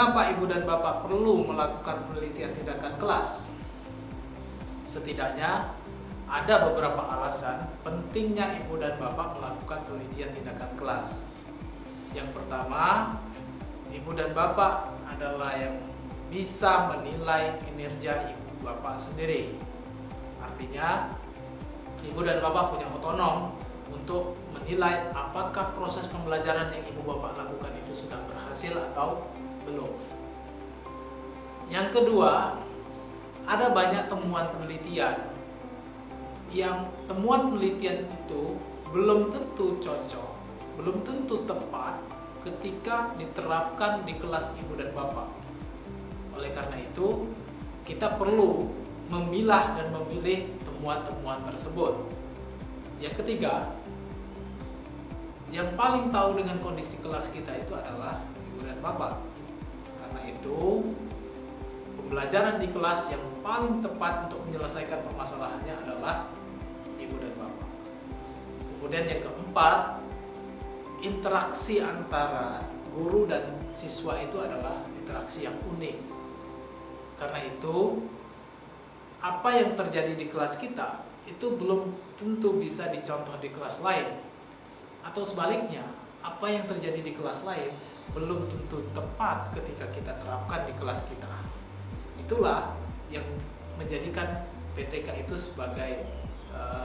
Mengapa ibu dan bapak perlu melakukan penelitian tindakan kelas? Setidaknya ada beberapa alasan pentingnya ibu dan bapak melakukan penelitian tindakan kelas. Yang pertama, ibu dan bapak adalah yang bisa menilai kinerja ibu bapak sendiri. Artinya, ibu dan bapak punya otonom untuk menilai apakah proses pembelajaran yang ibu bapak lakukan itu sudah berhasil atau belum. Yang kedua, ada banyak temuan penelitian yang temuan penelitian itu belum tentu cocok, belum tentu tepat ketika diterapkan di kelas ibu dan bapak. Oleh karena itu, kita perlu memilah dan memilih temuan-temuan tersebut. Yang ketiga, yang paling tahu dengan kondisi kelas kita itu adalah ibu dan bapak. Karena itu, pembelajaran di kelas yang paling tepat untuk menyelesaikan permasalahannya adalah ibu dan bapak. Kemudian yang keempat, interaksi antara guru dan siswa itu adalah interaksi yang unik. Karena itu, apa yang terjadi di kelas kita itu belum tentu bisa dicontoh di kelas lain. Atau sebaliknya, apa yang terjadi di kelas lain belum tentu tepat ketika kita terapkan di kelas kita. Itulah yang menjadikan PTK itu sebagai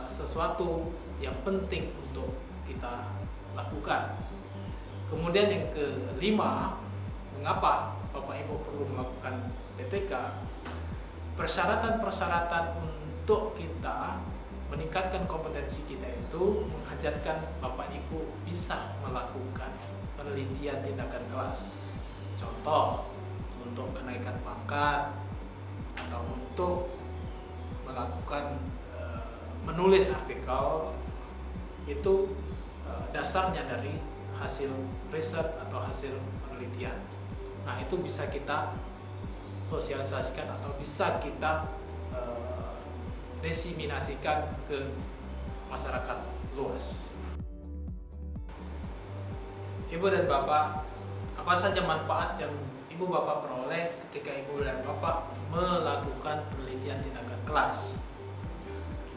sesuatu yang penting untuk kita lakukan. Kemudian yang kelima, mengapa Bapak Ibu perlu melakukan PTK? Persyaratan-persyaratan untuk kita meningkatkan kompetensi kita itu mengajarkan Bapak Ibu bisa melakukan penelitian tindakan kelas. Contoh, untuk kenaikan pangkat atau untuk melakukan menulis artikel, itu dasarnya dari hasil riset atau hasil penelitian. Nah, itu bisa kita sosialisasikan atau bisa kita diseminasikan ke masyarakat luas. Ibu dan bapak, apa saja manfaat yang ibu bapak peroleh ketika ibu dan bapak melakukan penelitian tindakan kelas?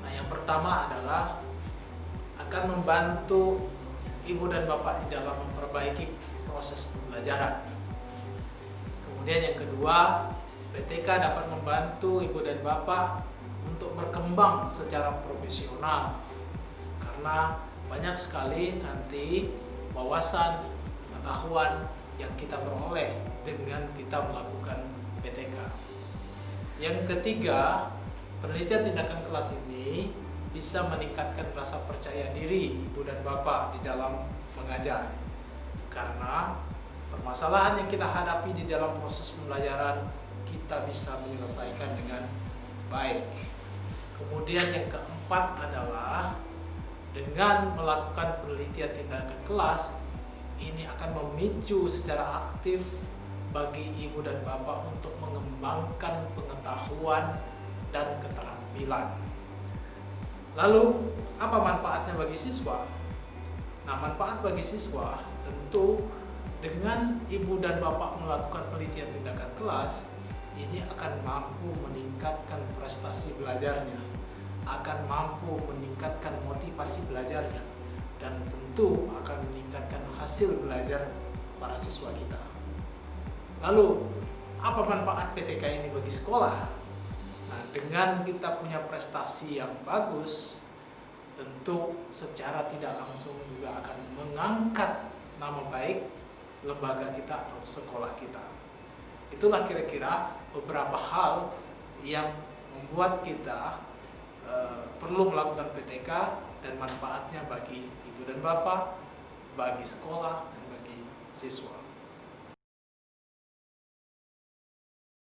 Nah, yang pertama adalah akan membantu ibu dan bapak di dalam memperbaiki proses pembelajaran. Kemudian yang kedua, PTK dapat membantu ibu dan bapak untuk berkembang secara profesional, karena banyak sekali nanti wawasan, pengetahuan yang kita peroleh dengan kita melakukan PTK. Yang ketiga, penelitian tindakan kelas ini bisa meningkatkan rasa percaya diri ibu dan bapak di dalam mengajar, karena permasalahan yang kita hadapi di dalam proses pembelajaran kita bisa menyelesaikan dengan baik. Kemudian yang keempat adalah dengan melakukan penelitian tindakan kelas, ini akan memicu secara aktif bagi ibu dan bapak untuk mengembangkan pengetahuan dan keterampilan. Lalu, apa manfaatnya bagi siswa? Nah, manfaat bagi siswa tentu dengan ibu dan bapak melakukan penelitian tindakan kelas, ini akan mampu meningkatkan prestasi belajarnya, akan mampu meningkatkan motivasi belajarnya, dan tentu akan meningkatkan hasil belajar para siswa kita. Lalu, apa manfaat PTK ini bagi sekolah? Nah, dengan kita punya prestasi yang bagus, tentu secara tidak langsung juga akan mengangkat nama baik lembaga kita atau sekolah kita. Itulah kira-kira beberapa hal yang membuat kita perlu melakukan PTK dan manfaatnya bagi ibu dan bapak, bagi sekolah, dan bagi siswa.